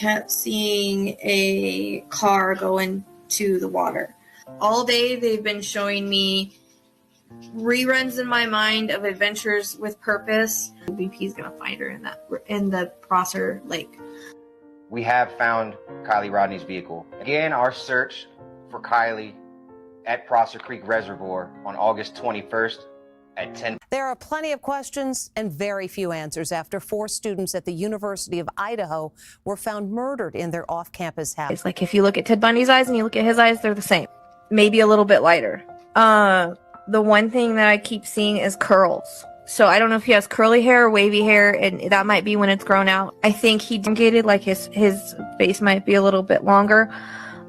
kept seeing a car go into the water. All day they've been showing me reruns in my mind of Adventures with Purpose. VP's gonna find her in the Prosser Lake. We have found Kylie Rodney's vehicle. Again, our search for Kylie at Prosser Creek Reservoir on August 21st at 10. There are plenty of questions and very few answers after 4 students at the University of Idaho were found murdered in their off-campus house. It's like if you look at Ted Bundy's eyes and you look at his eyes, they're the same. Maybe a little bit lighter. The one thing that I keep seeing is curls. So I don't know if he has curly hair or wavy hair, and that might be when it's grown out. I think he elongated, like his face might be a little bit longer.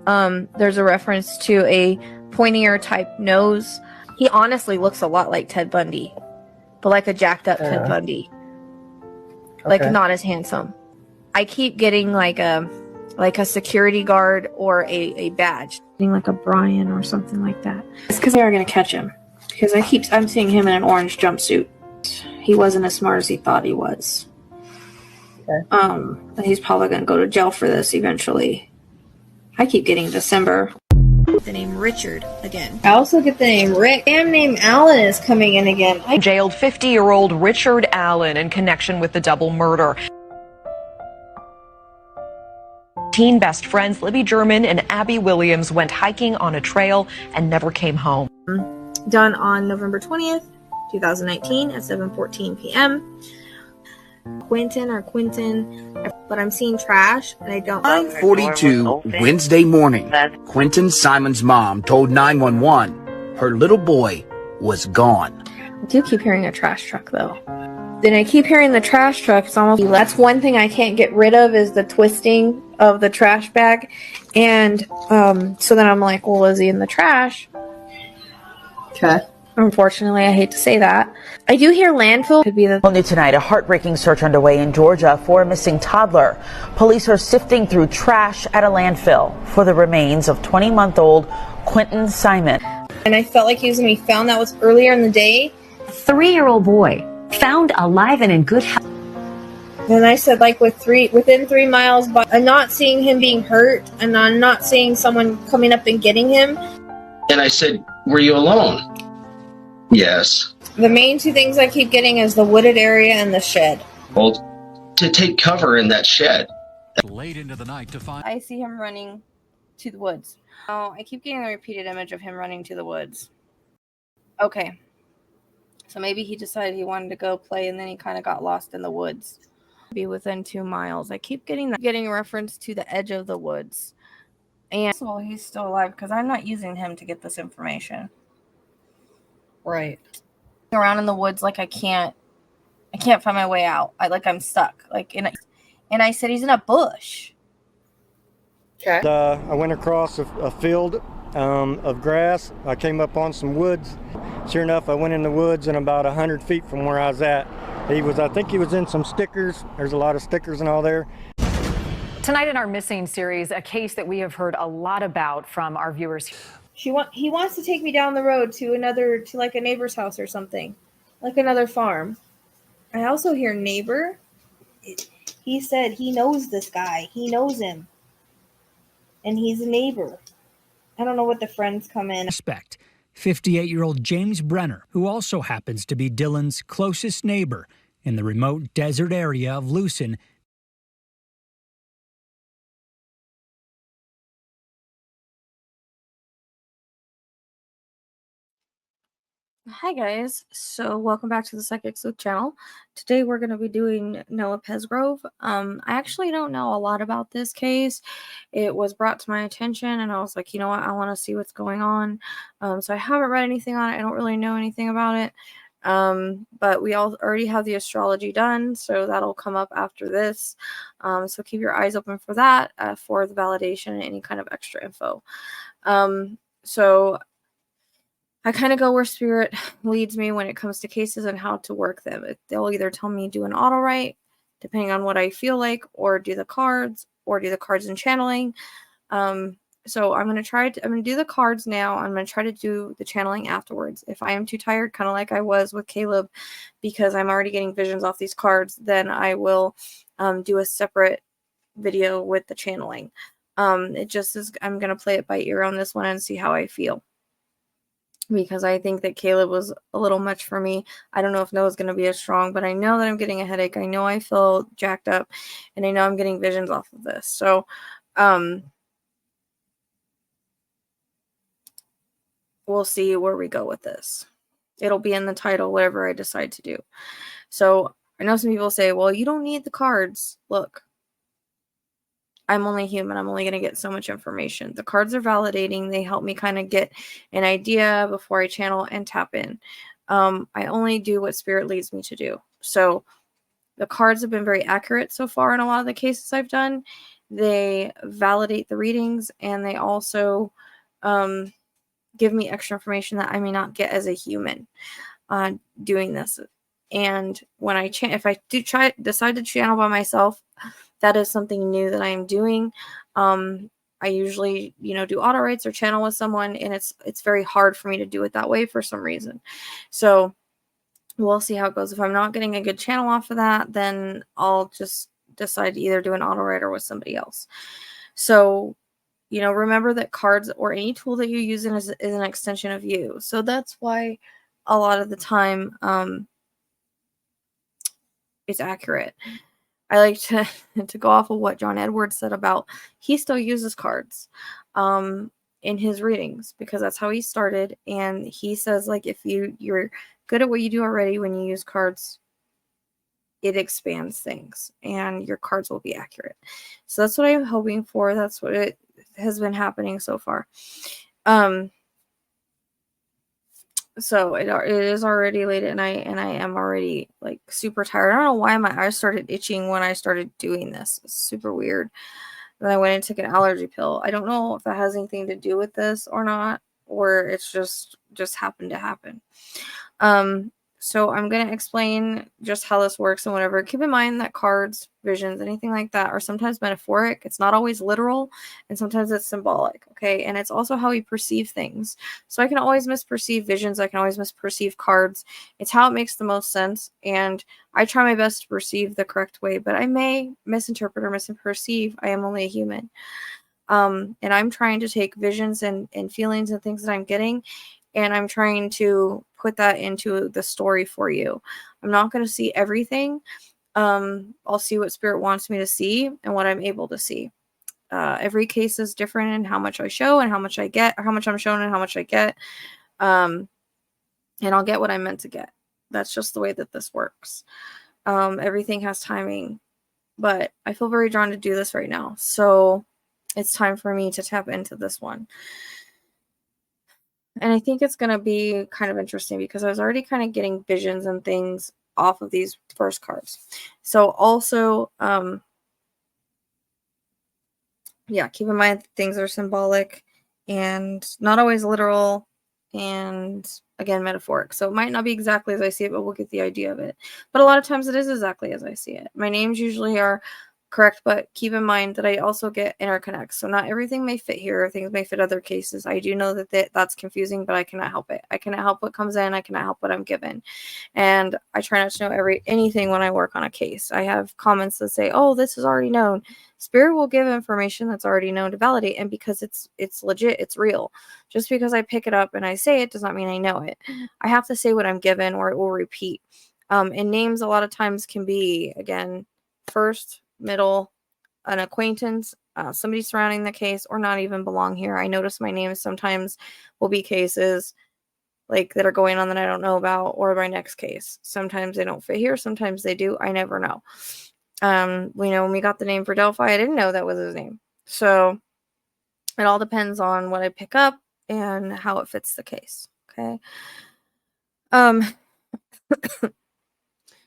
There's a reference to a pointier type nose. He honestly looks a lot like Ted Bundy, but like a jacked up Ted Bundy. Like not as handsome. I keep getting like a security guard or a badge. Like a Brian or something like that. It's because they are going to catch him. Because I'm seeing him in an orange jumpsuit. He wasn't as smart as he thought he was. Okay. He's probably going to go to jail for this eventually. I keep getting December. The name Richard again. I also get the name Rick. Damn name Allen is coming in again. Jailed 50-year-old Richard Allen in connection with the double murder. Teen best friends Libby German and Abby Williams went hiking on a trail and never came home. Done on November 20th, 2019 at 7:14 p.m. Quentin, but I'm seeing trash and I don't. 9:42 Wednesday morning. Quentin Simon's mom told 911 her little boy was gone. I do keep hearing a trash truck though. Then I keep hearing the trash truck. It's almost, that's one thing I can't get rid of is the twisting of the trash bag. And so then I'm like, well, is he in the trash? Okay. Unfortunately, I hate to say that. I do hear landfill could be the... Well, new tonight, a heartbreaking search underway in Georgia for a missing toddler. Police are sifting through trash at a landfill for the remains of 20-month-old Quentin Simon. And I felt like he was going to be found. That was earlier in the day. A 3-year-old boy found alive and in good health. And I said, like, within 3 miles, but I'm not seeing him being hurt, and I'm not seeing someone coming up and getting him. And I said, were you alone? Yes. The main 2 things I keep getting is the wooded area and the shed. Well, to take cover in that shed. Late into the night to find. I see him running to the woods. Oh, I keep getting the repeated image of him running to the woods. Okay. So maybe he decided he wanted to go play and then he kind of got lost in the woods. Be within 2 miles. I keep getting a reference to the edge of the woods. And so he's still alive because I'm not using him to get this information. Right. Around in the woods like I can't find my way out. I'm stuck. And I said he's in a bush. Okay. I went across a field of grass. I came up on some woods. Sure enough, I went in the woods and about 100 feet from where I was at. I think he was in some stickers. There's a lot of stickers and all there. Tonight in our Missing series, a case that we have heard a lot about from our viewers. He wants to take me down the road to like a neighbor's house or something, like another farm. I also hear neighbor. He said he knows this guy. He knows him. And he's a neighbor. I don't know what the friends come in. Suspect, 58-year-old James Brenner, who also happens to be Dylan's closest neighbor in the remote desert area of Lucin. Hi guys, so welcome back to the Psychic Sleuth channel. Today we're going to be doing Noah Presgrove. I actually don't know a lot about this case. It was brought to my attention and I was like, you know what, I want to see what's going on. So I haven't read anything on it. I don't really know anything about it. But we already have the astrology done, so that'll come up after this. So keep your eyes open for that, for the validation and any kind of extra info. So I kind of go where spirit leads me when it comes to cases and how to work them. They'll either tell me do an Autowrite, depending on what I feel like, or do the cards, and channeling. So I'm going to do the cards now. I'm going to try to do the channeling afterwards. If I am too tired, kind of like I was with Caleb, because I'm already getting visions off these cards, then I will do a separate video with the channeling. It just is, I'm going to play it by ear on this one and see how I feel. Because I think that Caleb was a little much for me. I don't know if Noah's going to be as strong, but I know that I'm getting a headache. I know I feel jacked up, and I know I'm getting visions off of this. So, we'll see where we go with this. It'll be in the title, whatever I decide to do. So, I know some people say, well, you don't need the cards. Look, I'm only human. I'm only going to get so much information. The cards are validating. They help me kind of get an idea before I channel and tap in. I only do what spirit leads me to do. So the cards have been very accurate so far in a lot of the cases I've done. They validate the readings, and they also give me extra information that I may not get as a human doing this. And when I if I do decide to channel by myself, that is something new that I am doing. I usually, do Autowrites or channel with someone, and it's very hard for me to do it that way for some reason. So we'll see how it goes. If I'm not getting a good channel off of that, then I'll just decide to either do an Autowrite or with somebody else. So, remember that cards or any tool that you use is an extension of you. So that's why a lot of the time it's accurate. I like to go off of what John Edwards said about he still uses cards in his readings because that's how he started. And he says, like, if you're good at what you do already, when you use cards, it expands things and your cards will be accurate. So that's what I'm hoping for. That's what it has been happening so far. So it is already late at night, and I am already like super tired. I don't know why my eyes started itching when I started doing this. It's super weird. Then I went and took an allergy pill. I don't know if that has anything to do with this or not, or it's just happened to happen. So I'm going to explain just how this works and whatever. Keep in mind that cards, visions, anything like that are sometimes metaphoric. It's not always literal, and sometimes it's symbolic, okay? And it's also how we perceive things. So I can always misperceive visions. I can always misperceive cards. It's how it makes the most sense, and I try my best to perceive the correct way, but I may misinterpret or misperceive. I am only a human. And I'm trying to take visions and feelings and things that I'm getting, and I'm trying to put that into the story for you. I'm not going to see everything. I'll see what spirit wants me to see and what I'm able to see. Every case is different in how much I show and how much I get, or how much I'm shown and how much I get. And I'll get what I'm meant to get. That's just the way that this works. Everything has timing, but I feel very drawn to do this right now. So it's time for me to tap into this one. And I think it's going to be kind of interesting because I was already kind of getting visions and things off of these first cards. So also, keep in mind things are symbolic and not always literal, and again, metaphoric. So it might not be exactly as I see it, but we'll get the idea of it. But a lot of times it is exactly as I see it. My names usually are correct, but keep in mind that I also get interconnects. So not everything may fit here. Things may fit other cases. I do know that that's confusing, but I cannot help it. I cannot help what comes in. I cannot help what I'm given. And I try not to know anything when I work on a case. I have comments that say, oh, this is already known. Spirit will give information that's already known to validate, and because it's legit, it's real. Just because I pick it up and I say it does not mean I know it. I have to say what I'm given, or it will repeat. And names a lot of times can be, again, first, middle, an acquaintance, somebody surrounding the case, or not even belong here. I notice my names sometimes will be cases like that are going on that I don't know about, or my next case. Sometimes they don't fit here, sometimes they do. I never know. When we got the name for Delphi, I didn't know that was his name. So it all depends on what I pick up and how it fits the case. Okay.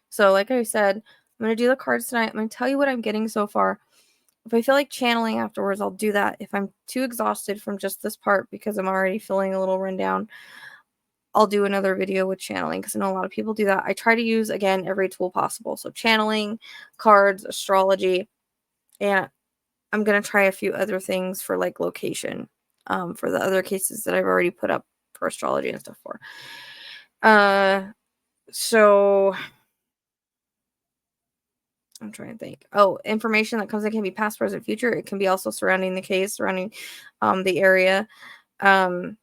So like I said, I'm going to do the cards tonight. I'm going to tell you what I'm getting so far. If I feel like channeling afterwards, I'll do that. If I'm too exhausted from just this part because I'm already feeling a little run down, I'll do another video with channeling, because I know a lot of people do that. I try to use, again, every tool possible. So channeling, cards, astrology, and I'm going to try a few other things for like location for the other cases that I've already put up for astrology and stuff for. So I'm trying to think. Oh, information that comes in can be past, present, future. It can be also surrounding the case, surrounding the area. And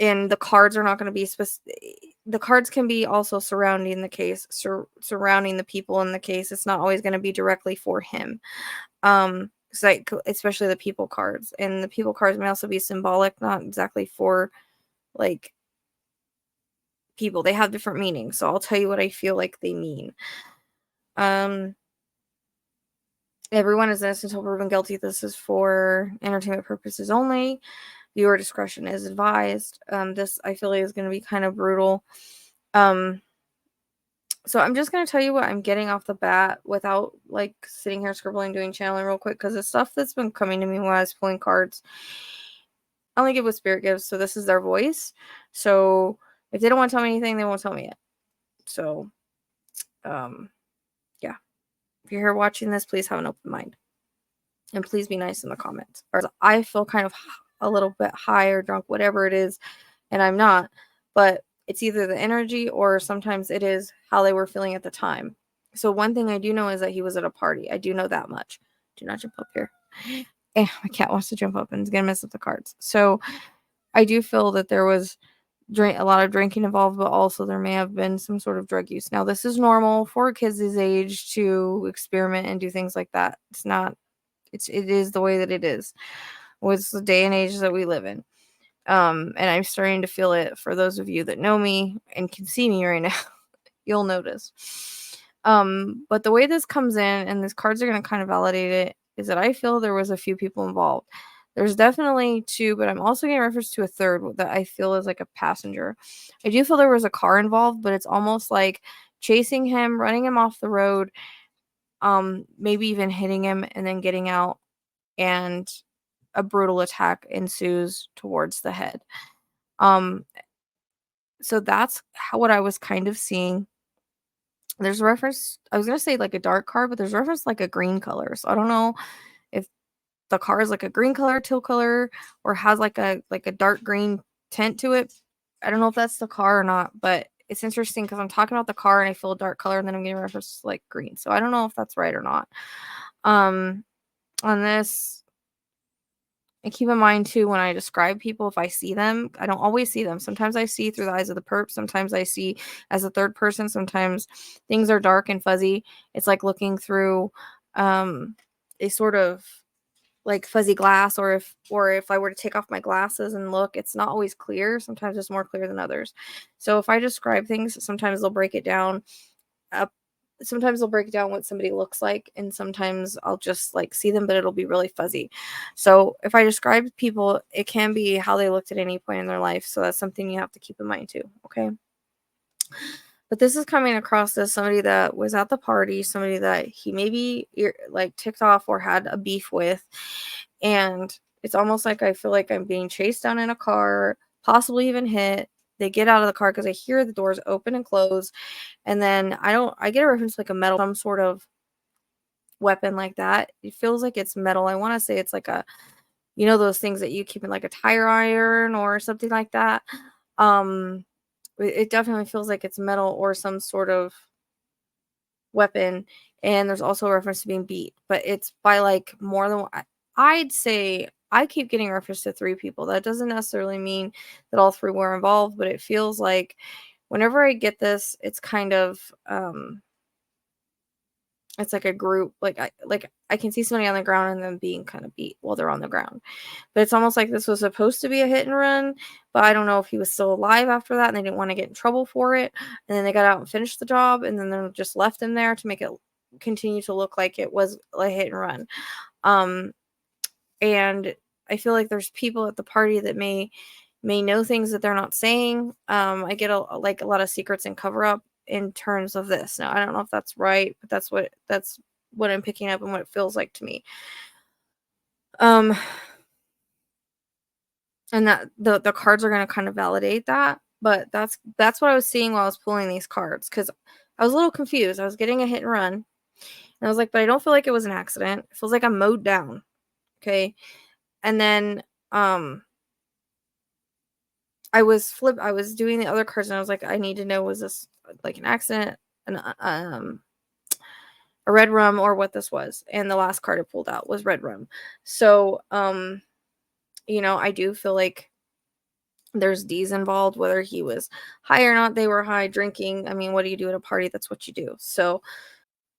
the cards are not going to be the cards can be also surrounding the case, surrounding the people in the case. It's not always going to be directly for him. Like, especially the people cards. And the people cards may also be symbolic, not exactly for like people. They have different meanings. So I'll tell you what I feel like they mean. Everyone is innocent until proven guilty. This is for entertainment purposes only. Viewer discretion is advised. This I feel like is going to be kind of brutal. So I'm just going to tell you what I'm getting off the bat without like sitting here scribbling, doing channeling real quick, because the stuff that's been coming to me while I was pulling cards, I only give what spirit gives. So this is their voice. So if they don't want to tell me anything, they won't tell me it. So, yeah. If you're here watching this, please have an open mind. And please be nice in the comments. Or I feel kind of a little bit high or drunk, whatever it is, and I'm not. But it's either the energy or sometimes it is how they were feeling at the time. So one thing I do know is that he was at a party. I do know that much. Do not jump up here. My cat wants to jump up and is going to mess up the cards. So I do feel that there was a lot of drinking involved, but also there may have been some sort of drug use. Now, this is normal for kids his age to experiment and do things like that. It's not. It is the way that it is. With the day and age that we live in. And I'm starting to feel it for those of you that know me and can see me right now. You'll notice. But the way this comes in, and these cards are going to kind of validate it, is that I feel there was a few people involved. There's definitely two, but I'm also getting reference to a third that I feel is like a passenger. I do feel there was a car involved, but it's almost like chasing him, running him off the road, maybe even hitting him and then getting out, and a brutal attack ensues towards the head. So that's what I was kind of seeing. There's a reference, I was going to say like a dark card, but there's a reference like a green color. So I don't know if the car is like a green color, teal color, or has like a dark green tint to it. I don't know if that's the car or not, but it's interesting because I'm talking about the car and I feel a dark color and then I'm getting reference to like green. So I don't know if that's right or not. On this, and keep in mind too, when I describe people, if I see them, I don't always see them. Sometimes I see through the eyes of the perp. Sometimes I see as a third person. Sometimes things are dark and fuzzy. It's like looking through a sort of like fuzzy glass, or if I were to take off my glasses and look, it's not always clear. Sometimes it's more clear than others. So if I describe things, sometimes they'll break it down. Sometimes they'll break down what somebody looks like, and sometimes I'll just like see them, but it'll be really fuzzy. So if I describe people, it can be how they looked at any point in their life. So that's something you have to keep in mind too. Okay. But this is coming across as somebody that was at the party, somebody that he maybe like ticked off or had a beef with. And it's almost like I feel like I'm being chased down in a car, possibly even hit. They get out of the car because I hear the doors open and close. And then I get a reference to like a metal, some sort of weapon like that. It feels like it's metal. I want to say it's like a, those things that you keep in like a tire iron or something like that. It definitely feels like it's metal or some sort of weapon. And there's also a reference to being beat, but it's by like more than one. I'd say I keep getting reference to 3 people. That doesn't necessarily mean that all 3 were involved, but it feels like whenever I get this, it's kind of it's like a group. Like I can see somebody on the ground and them being kind of beat while they're on the ground. But it's almost like this was supposed to be a hit and run, but I don't know if he was still alive after that and they didn't want to get in trouble for it. And then they got out and finished the job, and then they just left him there to make it continue to look like it was a hit and run. And I feel like there's people at the party that may know things that they're not saying. I get a lot of secrets and cover up in terms of this. Now, I don't know if that's right, but that's what I'm picking up and what it feels like to me. And that the cards are going to kind of validate that, but that's what I was seeing while I was pulling these cards, because I was a little confused. I was getting a hit and run, and I was like, but I don't feel like it was an accident. It feels like I'm mowed down. Okay. And then I was doing the other cards, and I was like, I need to know, was this like an accident, a red rum or what this was. And the last card I pulled out was red rum. So, you know, I do feel like there's D's involved, whether he was high or not. They were high, drinking. I mean, what do you do at a party? That's what you do. So,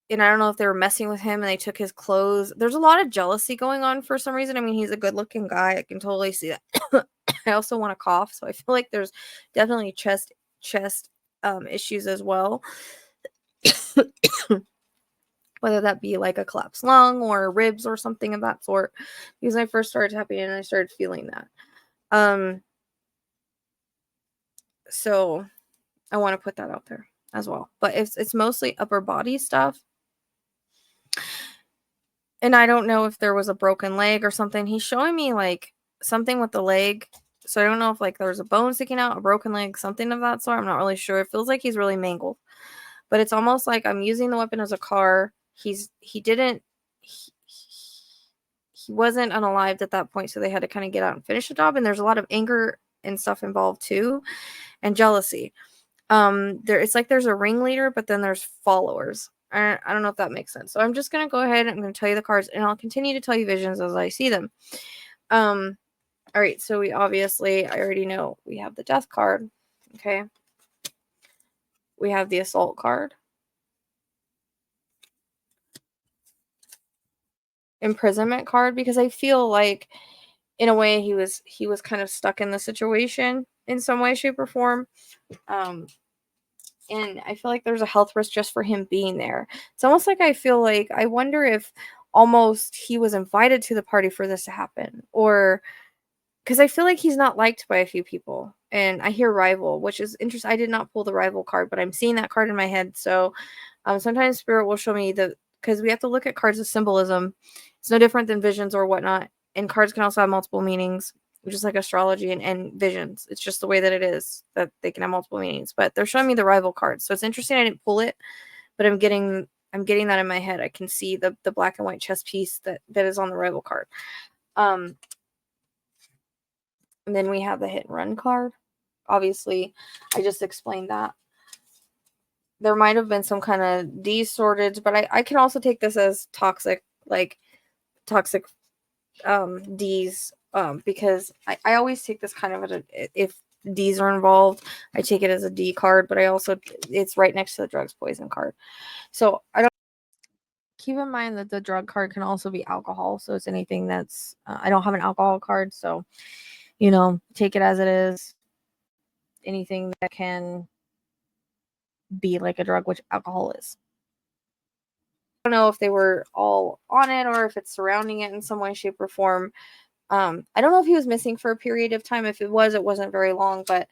and I don't know if they were messing with him and they took his clothes. There's a lot of jealousy going on for some reason. I mean, he's a good looking guy. I can totally see that. I also want to cough. So I feel like there's definitely chest issues as well. Whether that be like a collapsed lung or ribs or something of that sort. Because I first started tapping in, I started feeling that. So I want to put that out there as well. But it's mostly upper body stuff. And I don't know if there was a broken leg or something. He's showing me like something with the leg. So I don't know if like there's a bone sticking out, a broken leg, something of that sort. I'm not really sure. It feels like he's really mangled. But it's almost like I'm using the weapon as a car. He wasn't unalived at that point, so they had to kind of get out and finish the job. And there's a lot of anger and stuff involved too, and jealousy. It's like there's a ringleader, but then there's followers. I don't know if that makes sense. So I'm just gonna go ahead. I'm gonna tell you the cards, and I'll continue to tell you visions as I see them. All right. So I already know we have the death card. Okay. We have the assault card. Imprisonment card, because I feel like in a way he was kind of stuck in the situation in some way, shape, or form. And I feel like there's a health risk just for him being there. It's almost like I feel like I wonder if almost he was invited to the party for this to happen, or because I feel like he's not liked by a few people. And I hear rival, which is interesting. I did not pull the rival card, but I'm seeing that card in my head. So sometimes spirit will show me because we have to look at cards as symbolism. It's no different than visions or whatnot. And cards can also have multiple meanings, just like astrology and visions. It's just the way that it is, that they can have multiple meanings. But they're showing me the rival card. So it's interesting I didn't pull it, but I'm getting that in my head. I can see the black and white chess piece that is on the rival card. And then we have the hit and run card. Obviously, I just explained that. There might have been some kind of desorted, but I can also take this as toxic D's, because I always take this kind of if D's are involved, I take it as a D card, but it's right next to the drugs poison card. So keep in mind that the drug card can also be alcohol. So it's anything that's, I don't have an alcohol card. So, take it as it is. Anything that can be like a drug, which alcohol is. I don't know if they were all on it or if it's surrounding it in some way, shape, or form. I don't know if he was missing for a period of time. If it wasn't very long, but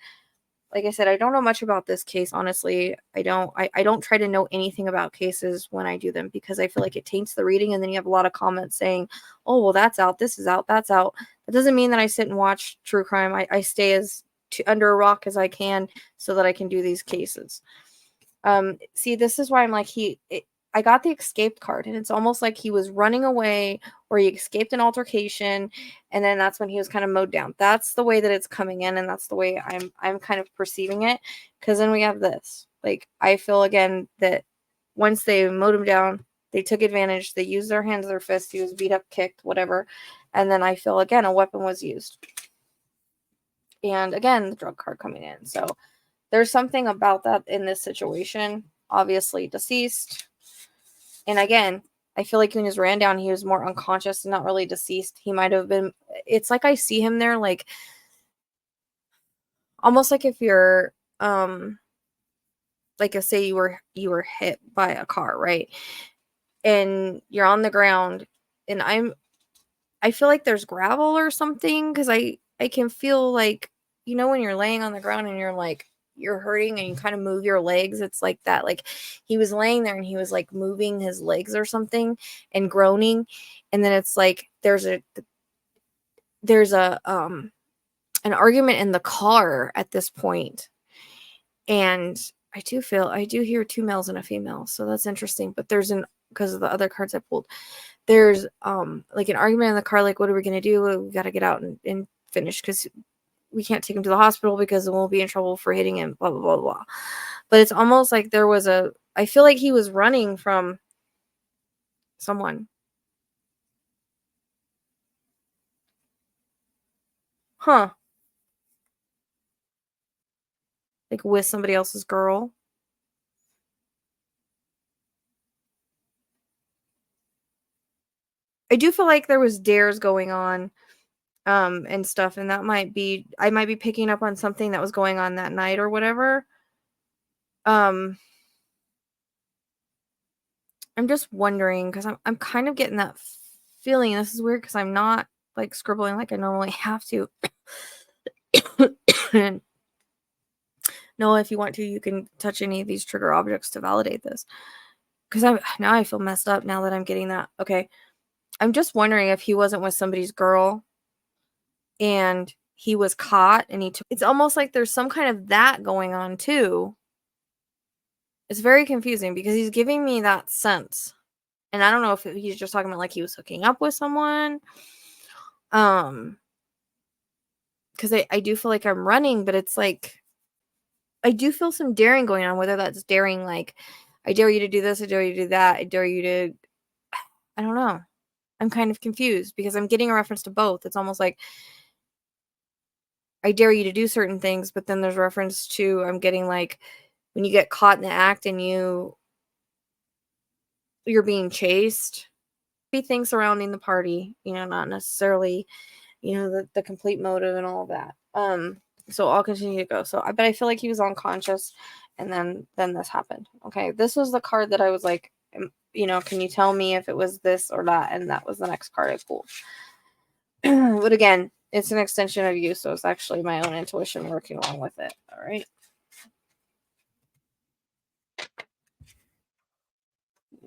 like I said, I don't know much about this case, honestly. I don't try to know anything about cases when I do them, because I feel like it taints the reading, and then you have a lot of comments saying, oh, well, that's out, this is out, that's out. That doesn't mean that I sit and watch true crime. I stay as under a rock as I can so that I can do these cases. See, this is why I'm like, I got the escape card, and it's almost like he was running away or he escaped an altercation, and then that's when he was kind of mowed down. That's the way that it's coming in, and that's the way I'm kind of perceiving it. Because then we have this. Like, I feel again that once they mowed him down, they took advantage, they used their hands, their fists, he was beat up, kicked, whatever. And then I feel again a weapon was used. And again, the drug card coming in. So there's something about that in this situation. Obviously deceased. And again, I feel like when he was ran down, he was more unconscious and not really deceased. He might have been, it's like I see him there, like almost like if you're, like say you were hit by a car, right? And you're on the ground, and I feel like there's gravel or something, because I can feel like, when you're laying on the ground and you're hurting and you kind of move your legs, it's like that. Like he was laying there and he was like moving his legs or something and groaning, and then it's like there's an argument in the car at this point, and I do hear two males and a female, so that's interesting. But because of the other cards I pulled, there's like an argument in the car, like, what are we gonna do? We got to get out and finish, because we can't take him to the hospital because we'll be in trouble for hitting him, blah, blah, blah, blah. But it's almost like I feel like he was running from someone. Huh. Like with somebody else's girl. I do feel like there was dares going on and stuff, and that might be, I might be picking up on something that was going on that night or whatever. I'm just wondering, because I'm kind of getting that feeling. This is weird because I'm not like scribbling like I normally have to. And no, if you want to, you can touch any of these trigger objects to validate this. Because now I feel messed up now that I'm getting that. Okay. I'm just wondering if he wasn't with somebody's girl and he was caught and he took, it's almost like there's some kind of that going on too. It's very confusing because he's giving me that sense. And I don't know if he's just talking about like he was hooking up with someone. Because I do feel like I'm running, but it's like, I do feel some daring going on, whether that's daring, like, I dare you to do this, I dare you to do that, I dare you to, I don't know. I'm kind of confused because I'm getting a reference to both. It's almost like I dare you to do certain things, but then there's reference to, I'm getting like, when you get caught in the act and you're being chased, be things surrounding the party, not necessarily, the complete motive and all of that. So I'll continue to go. So but I feel like he was unconscious and then this happened. Okay. This was the card that I was like, can you tell me if it was this or that? And that was the next card I pulled. But again, it's an extension of you. So it's actually my own intuition working along with it. All right.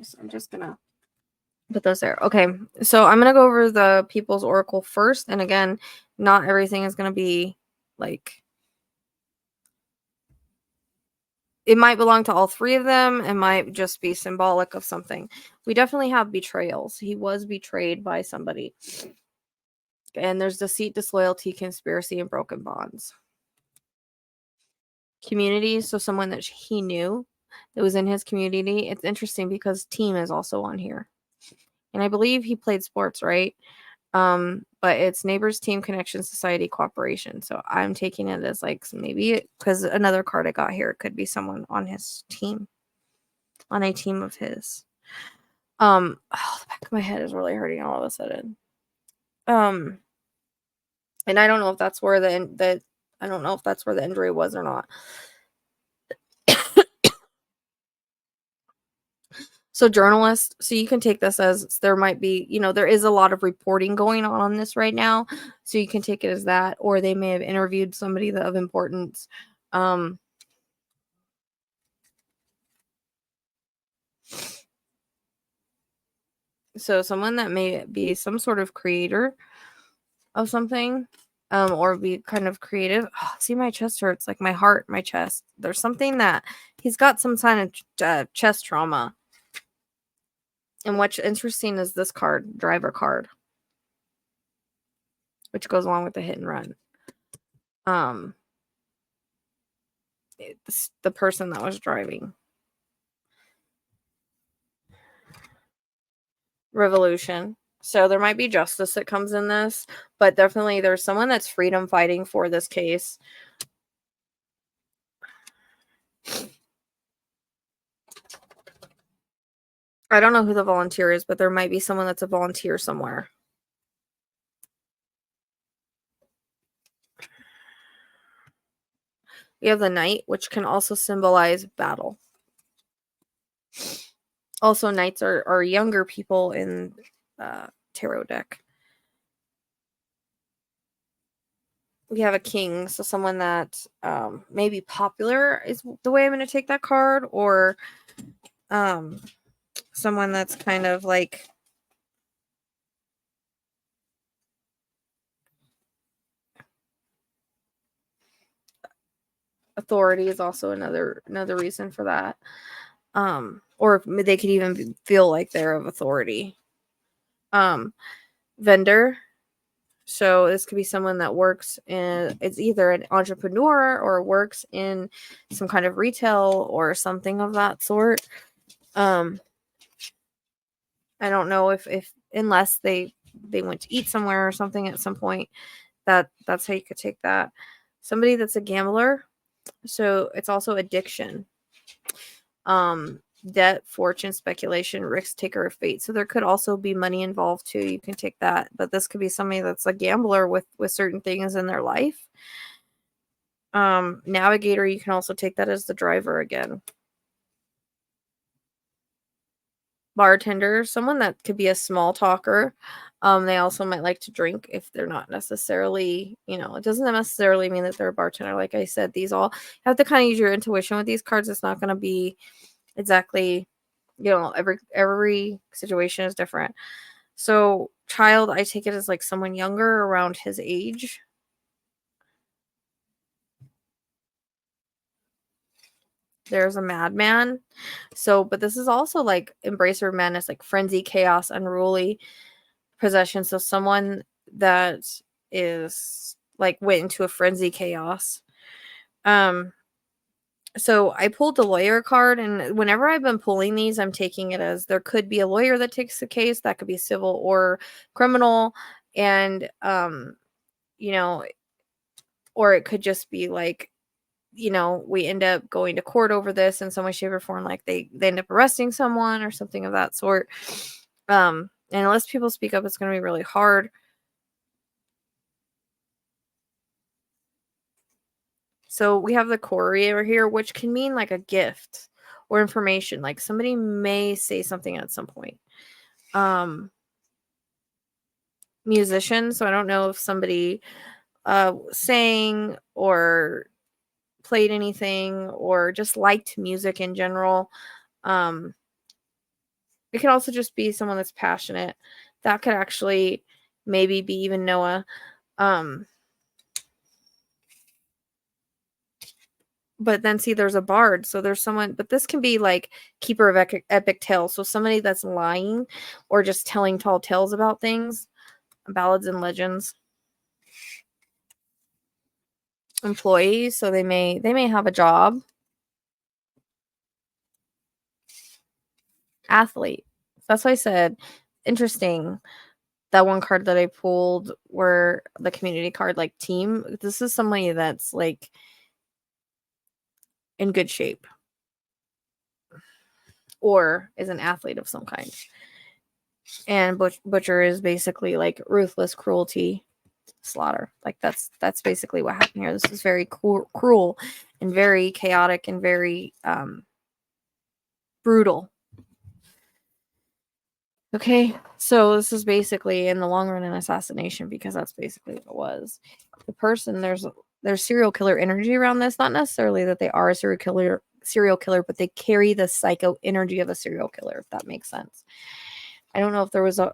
So I'm just going to put those there. Okay. So I'm going to go over the People's Oracle first. And again, not everything is going to be like, it might belong to all three of them. It might just be symbolic of something. We definitely have betrayals. He was betrayed by somebody. And there's deceit, disloyalty, conspiracy, and broken bonds. Community, so someone that he knew that was in his community. It's interesting because team is also on here. And I believe he played sports, right? But it's neighbors, team, connection, society, cooperation. So I'm taking it as like maybe because another card I got here, it could be someone on his team, on a team of his. The back of my head is really hurting all of a sudden. And I don't know if that's where the injury was or not. So journalist, so you can take this as there might be, there is a lot of reporting going on this right now. So you can take it as that, or they may have interviewed somebody of importance. So someone that may be some sort of creator of something, or be kind of creative. Oh, see, my chest hurts, like my heart, my chest. There's something that he's got some kind of chest trauma. And what's interesting is this card, driver card, which goes along with the hit and run. It's the person that was driving. Revolution. So there might be justice that comes in this, but definitely there's someone that's freedom fighting for this case. I don't know who the volunteer is, but there might be someone that's a volunteer somewhere. We have the Knight, which can also symbolize battle. Also, Knights are younger people in tarot deck. We have a King, so someone that may be popular is the way I'm going to take that card, or someone that's kind of like authority is also another reason for that. Or they could even feel like they're of authority. Vendor. So this could be someone that works in, it's either an entrepreneur or works in some kind of retail or something of that sort. I I don't know if unless they went to eat somewhere or something at some point, that's how you could take that. Somebody that's a gambler, so it's also addiction, debt, fortune, speculation, risk taker of fate. So there could also be money involved too. You can take that, but this could be somebody that's a gambler with certain things in their life. Navigator, you can also take that as the driver again. Bartender, someone that could be a small talker. They also might like to drink if they're not necessarily, it doesn't necessarily mean that they're a bartender. Like I said, these all have to kind of use your intuition with these cards. It's not going to be exactly, every situation is different. So child, I take it as like someone younger, around his age. There's a madman. So, but this is also like embracer of madness, like frenzy, chaos, unruly, possession. So someone that is like went into a frenzy, chaos. So I pulled the lawyer card, and whenever I've been pulling these, I'm taking it as there could be a lawyer that takes the case. That could be civil or criminal. And, or it could just be like, we end up going to court over this in some way, shape, or form. Like they end up arresting someone or something of that sort. And unless people speak up, it's going to be really hard. So we have the courier here, which can mean like a gift or information. Like somebody may say something at some point. Musician. So I don't know if somebody sang or played anything or just liked music in general. It could also just be someone that's passionate. That could actually maybe be even Noah. But then see, there's a bard. So there's someone, but this can be like keeper of epic tales. So somebody that's lying or just telling tall tales about things, ballads and legends. Employees. So they may have a job. Athlete. That's why I said interesting. That one card that I pulled were the community card, like team. This is somebody that's like in good shape or is an athlete of some kind. And butcher is basically like ruthless cruelty, slaughter. Like that's basically what happened here. This is very cruel and very chaotic and very brutal. Okay, so this is basically in the long run an assassination, because that's basically what it was. The person, there's serial killer energy around this. Not necessarily that they are a serial killer, but they carry the psycho energy of a serial killer, if that makes sense. I don't know if there was a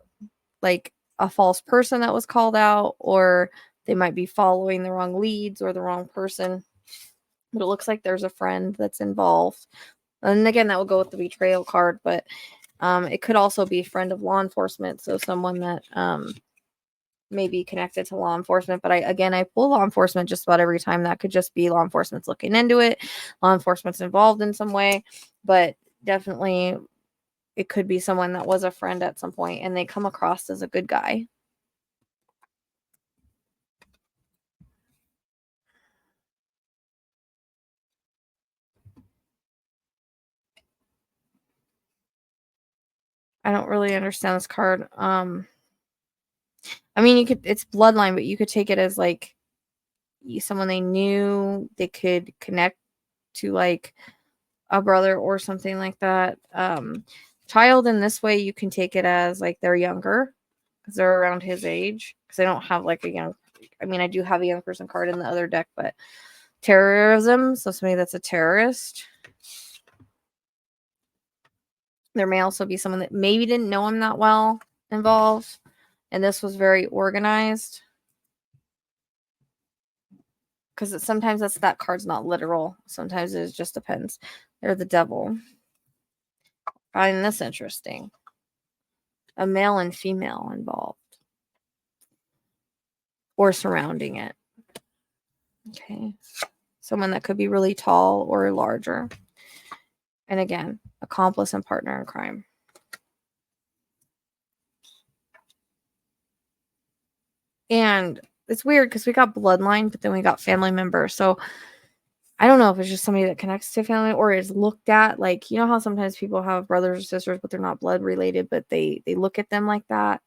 false person that was called out, or they might be following the wrong leads or the wrong person. But it looks like there's a friend that's involved. And again, that will go with the betrayal card, but it could also be a friend of law enforcement. So someone that may be connected to law enforcement. But I pull law enforcement just about every time. That could just be law enforcement's looking into it. Law enforcement's involved in some way. But definitely it could be someone that was a friend at some point and they come across as a good guy. I don't really understand this card. I mean, it's bloodline, but you could take it as like someone they knew, they could connect to like a brother or something like that. Child, in this way, you can take it as like they're younger because they're around his age. Because I don't have like a young, I mean, I do have a young person card in the other deck, but terrorism. So somebody that's a terrorist. There may also be someone that maybe didn't know him that well involved. And this was very organized. Because sometimes that card's not literal. Sometimes it just depends. They're the devil. I find this interesting. A male and female involved. Or surrounding it. Okay. Someone that could be really tall or larger. And again, accomplice and partner in crime. And it's weird because we got bloodline, but then we got family member. So I don't know if it's just somebody that connects to family or is looked at. Like, you know how sometimes people have brothers or sisters, but they're not blood related, but they look at them like that.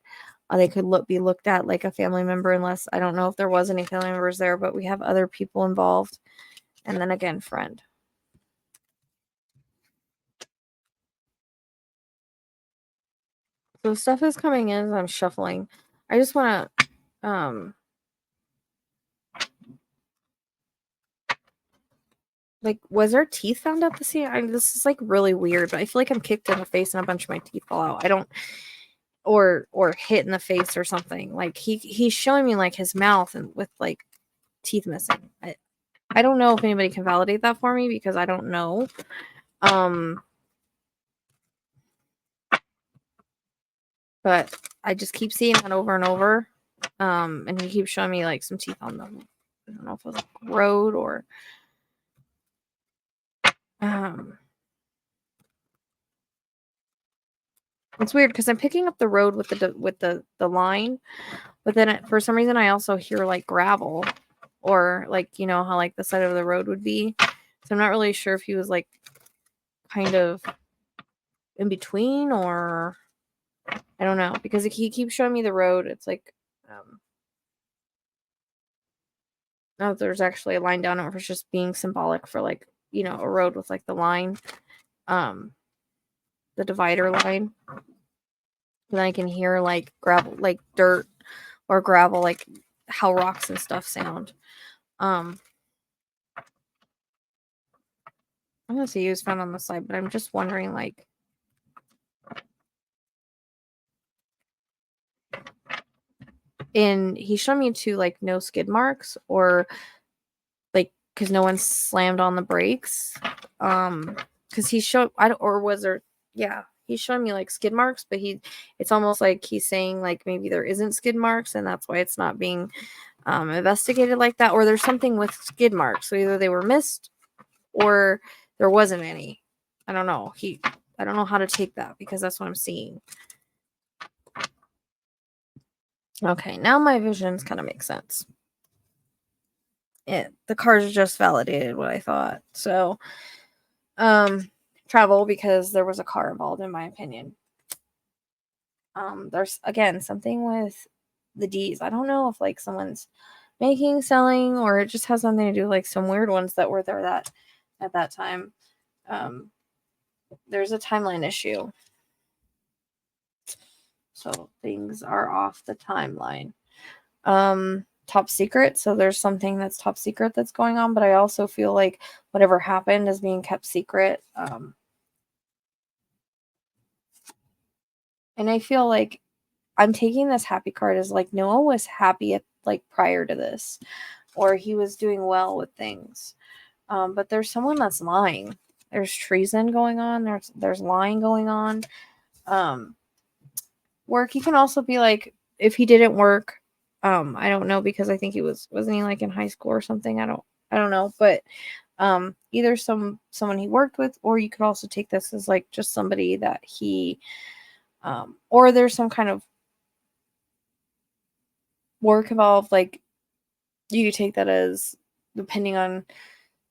They could be looked at like a family member, unless I don't know if there was any family members there, but we have other people involved. And then again, friend. So stuff is coming in as I'm shuffling. I just want to, like, was there teeth found at the scene? This is like really weird, but I feel like I'm kicked in the face and a bunch of my teeth fall out. I don't, or hit in the face or something. Like he's showing me like his mouth and with like teeth missing. I don't know if anybody can validate that for me because I don't know. But I just keep seeing that over and over. And he keeps showing me like some teeth on them. I don't know if it was like road or it's weird because I'm picking up the road with the line, but then for some reason I also hear like gravel or like, you know how like the side of the road would be. So I'm not really sure if he was like kind of in between or I don't know because he keeps showing me the road. It's like no, there's actually a line down it, or if it's just being symbolic for like, you know, a road with like the line, the divider line. And then I can hear like gravel, like dirt or gravel, like how rocks and stuff sound. I'm gonna say he was found on the side, but I'm just wondering like he showed me to like no skid marks or like because no one slammed on the brakes. Because he showed he's showing me like skid marks, but it's almost like he's saying like maybe there isn't skid marks and that's why it's not being investigated like that, or there's something with skid marks. So either they were missed or there wasn't any. I don't know. I don't know how to take that because that's what I'm seeing. Okay, now my visions kind of make sense. The cards just validated what I thought. So, travel because there was a car involved, in my opinion. There's again something with the D's. I don't know if like someone's making, selling, or it just has something to do with like some weird ones that were there that at that time. There's a timeline issue. So things are off the timeline. Top secret. So there's something that's top secret that's going on, but I also feel like whatever happened is being kept secret. And I feel like I'm taking this happy card as like Noah was happy at like prior to this, or he was doing well with things. But there's someone that's lying. There's treason going on. There's lying going on. Work. He can also be like, if he didn't work, I don't know because I think wasn't he like in high school or something? I don't know, but either someone he worked with, or you could also take this as like just somebody that he or there's some kind of work involved. Like you could take that as depending on,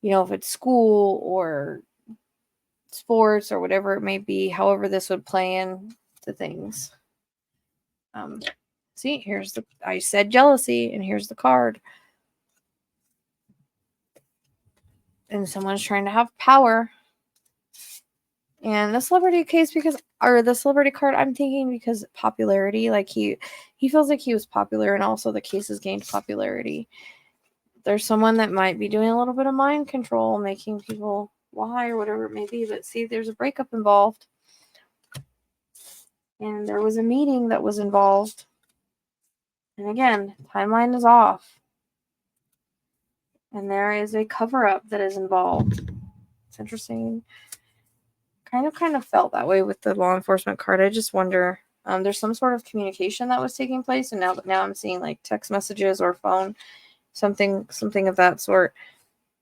you know, if it's school or sports or whatever it may be, however this would play in to things. See, I said jealousy, and here's the card. And someone's trying to have power. And the celebrity case the celebrity card, I'm thinking because popularity, like he feels like he was popular and also the case has gained popularity. There's someone that might be doing a little bit of mind control, making people lie or whatever it may be. But see, there's a breakup involved. And there was a meeting that was involved. And again, timeline is off. And there is a cover-up that is involved. It's interesting. Kind of felt that way with the law enforcement card. I just wonder, there's some sort of communication that was taking place, and now I'm seeing like text messages or phone, something of that sort.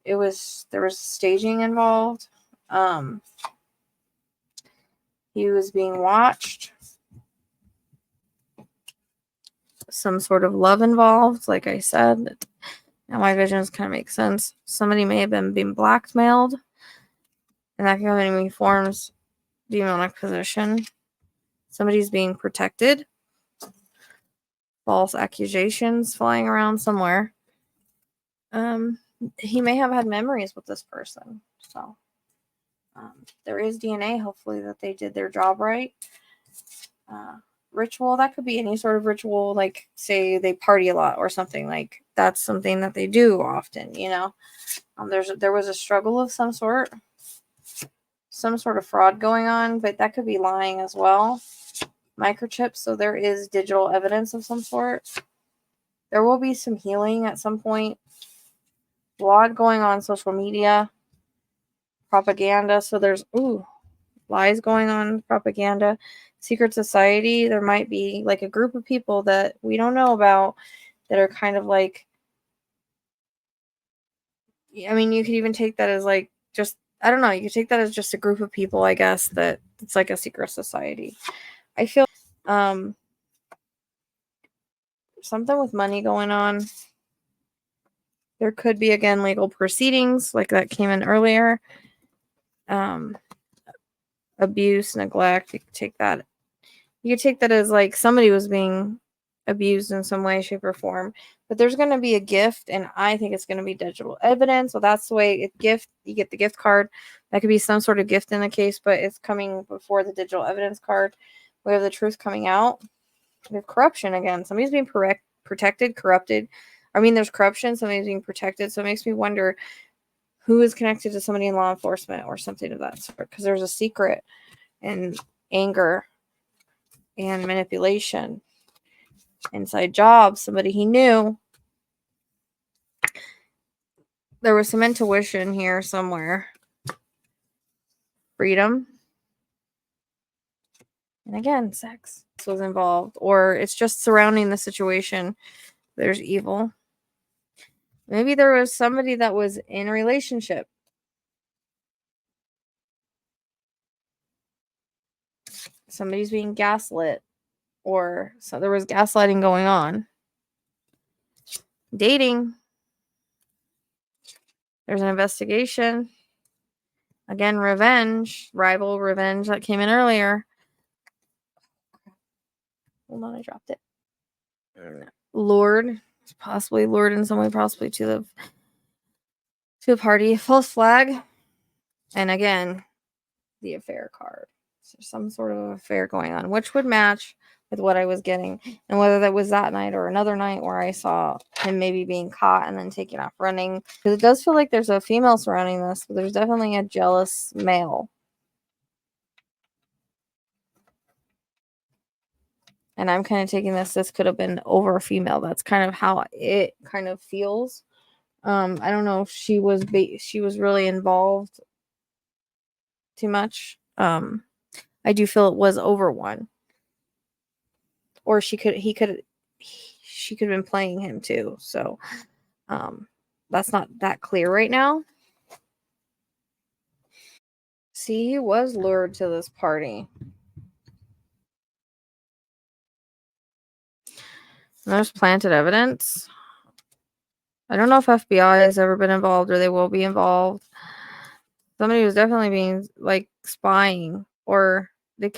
There was staging involved. He was being watched. some sort of love involved, like I said. Now my visions kind of make sense. Somebody may have been being blackmailed, and that can come in many forms. Demonic possession. Somebody's being protected. False accusations flying around somewhere. He may have had memories with this person. So there is DNA, hopefully, that they did their job right. Ritual, that could be any sort of ritual, like say they party a lot or something. Like that's something that they do often, you know. There was a struggle of some sort of fraud going on, but that could be lying as well. Microchips, so there is digital evidence of some sort. There will be some healing at some point. A lot going on social media. Propaganda, so there's lies going on, propaganda. Secret society, there might be like a group of people that we don't know about that are kind of like, I mean, you could even take that as like just, I don't know, you could take that as just a group of people, I guess, that it's like a secret society. I feel something with money going on. There could be, again, legal proceedings like that came in earlier. Abuse, neglect, you could take that as like somebody was being abused in some way, shape, or form. But there's going to be a gift, and I think it's going to be digital evidence. So that's the way you get the gift card. That could be some sort of gift in the case, but it's coming before the digital evidence card. We have the truth coming out. We have corruption again. Somebody's being protected, corrupted. I mean, there's corruption. Somebody's being protected. So it makes me wonder who is connected to somebody in law enforcement or something of that sort. Because there's a secret and anger and manipulation. Inside job, somebody he knew. There was some intuition here somewhere. Freedom. And again, sex was involved. Or it's just surrounding the situation. There's evil. Maybe there was somebody that was in a relationship. Somebody's being gaslit. Or so there was gaslighting going on. Dating. There's an investigation. Again, revenge. Rival revenge that came in earlier. Hold on, I dropped it. Lured. Possibly lured in some way, possibly to the party. False flag. And again, the affair card. So some sort of affair going on, which would match with what I was getting. And whether that was that night or another night where I saw him maybe being caught and then taken off running. Because it does feel like there's a female surrounding this, but there's definitely a jealous male. And I'm kind of taking this could have been over a female. That's kind of how it kind of feels. I don't know if she was really involved too much. I do feel it was over one. Or she could have been playing him too. So that's not that clear right now. See, he was lured to this party. And there's planted evidence. I don't know if FBI has ever been involved or they will be involved. Somebody was definitely being like spying, or there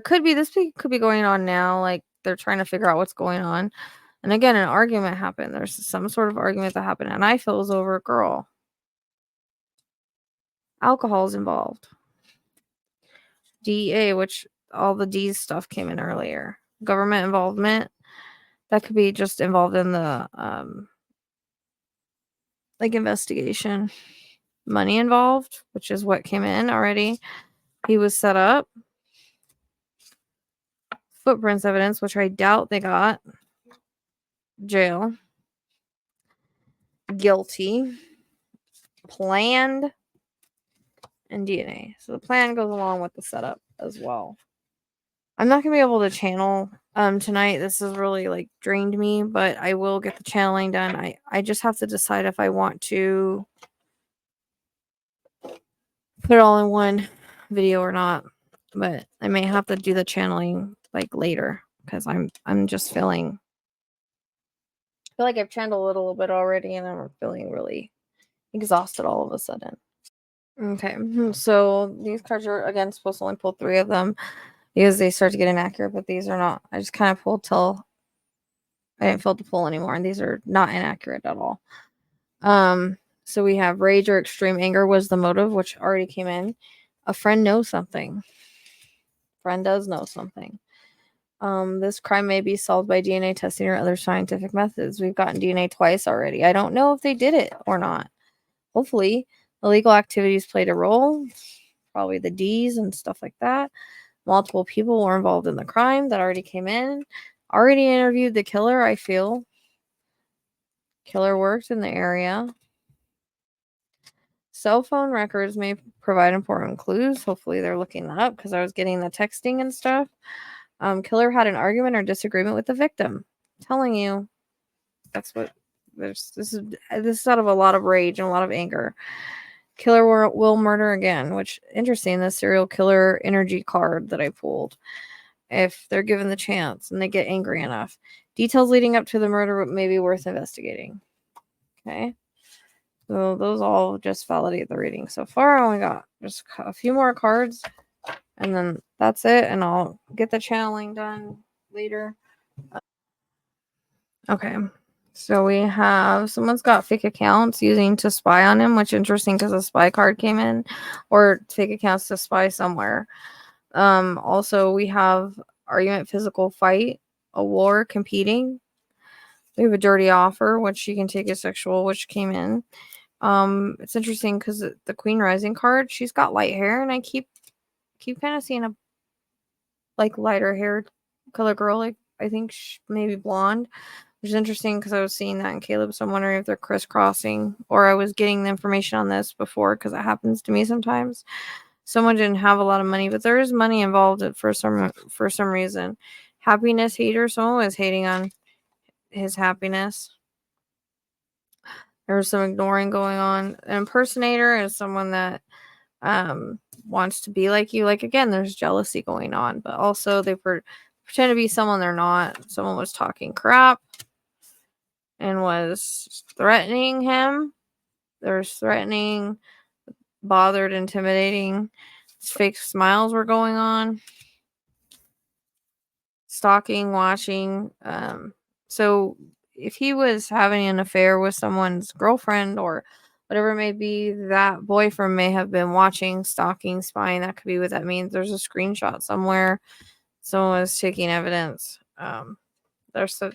could be going on now. Like they're trying to figure out what's going on. And again, an argument happened. There's some sort of argument that happened, and I feel it was over a girl. Alcohol's involved. DEA, which all the D's stuff came in earlier. Government involvement. That could be just involved in the like investigation. Money involved, which is what came in already. He was set up. Footprints evidence, which I doubt they got. Jail. Guilty. Planned. And DNA. So the plan goes along with the setup as well. I'm not going to be able to channel tonight. This has really like drained me, but I will get the channeling done. I just have to decide if I want to put it all in one video or not. But I may have to do the channeling like later because I'm just feeling feel like I've channeled a little bit already, and I'm feeling really exhausted all of a sudden. Okay, so these cards are, again, supposed to only pull 3 of them because they start to get inaccurate, but these are not. I just kind of pulled till I didn't feel to pull anymore, and these are not inaccurate at all. So we have rage or extreme anger was the motive, which already came in. A friend knows something. Friend does know something. This crime may be solved by DNA testing or other scientific methods. We've gotten DNA twice already. I don't know if they did it or not. Hopefully, illegal activities played a role. Probably the D's and stuff like that. Multiple people were involved in the crime that already came in. Already interviewed the killer, I feel. Killer worked in the area. Cell phone records may provide important clues. Hopefully they're looking that up because I was getting the texting and stuff. Killer had an argument or disagreement with the victim. I'm telling you, that's what this is out of a lot of rage and a lot of anger. Killer will murder again, which interesting. The serial killer energy card that I pulled. If they're given the chance and they get angry enough, details leading up to the murder may be worth investigating. Okay. So those all just validate the reading. So far, I only got just a few more cards, and then that's it, and I'll get the channeling done later. Okay, so we have someone's got fake accounts using to spy on him, which is interesting because a spy card came in, or fake accounts to spy somewhere. Also, we have argument, physical fight, a war, competing. We have a dirty offer, which you can take as sexual, which came in. It's interesting because the Queen Rising card, she's got light hair, and I keep kind of seeing a like lighter haired color girl, like I think maybe blonde, which is interesting because I was seeing that in Caleb, so I'm wondering if they're crisscrossing, or I was getting the information on this before because it happens to me sometimes. Someone didn't have a lot of money, but there is money involved for some reason. Happiness hater, someone was hating on his happiness. There was some ignoring going on. An impersonator is someone that wants to be like you. Like, again, there's jealousy going on, but also they pretend to be someone they're not. Someone was talking crap and was threatening him. There's threatening, bothered, intimidating. Fake smiles were going on. Stalking, watching. So if he was having an affair with someone's girlfriend or whatever it may be, that boyfriend may have been watching, stalking, spying. That could be what that means. There's a screenshot somewhere. Someone was taking evidence. There's the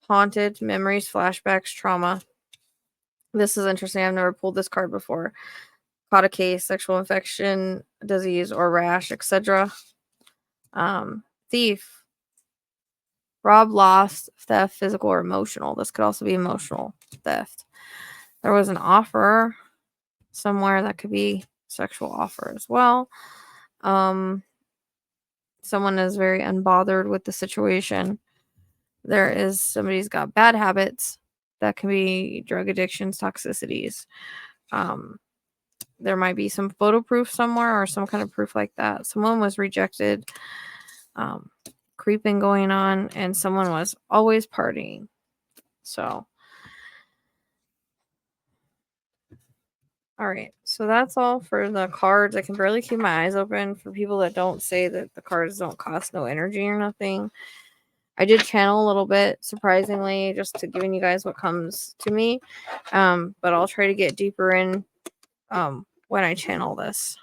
haunted memories, flashbacks, trauma. This is interesting. I've never pulled this card before. Caught a case, sexual infection, disease, or rash, etc. Thief. Rob, lost, theft, physical or emotional. This could also be emotional theft. There was an offer somewhere that could be sexual offer as well. Someone is very unbothered with the situation. There is somebody's got bad habits that can be drug addictions, toxicities. There might be some photo proof somewhere or some kind of proof like that. Someone was rejected. Creeping going on, and someone was always partying. So all right, so that's all for the cards. I can barely keep my eyes open for people that don't say that the cards don't cost no energy or nothing. I did channel a little bit, surprisingly, just to giving you guys what comes to me, but I'll try to get deeper in when I channel this.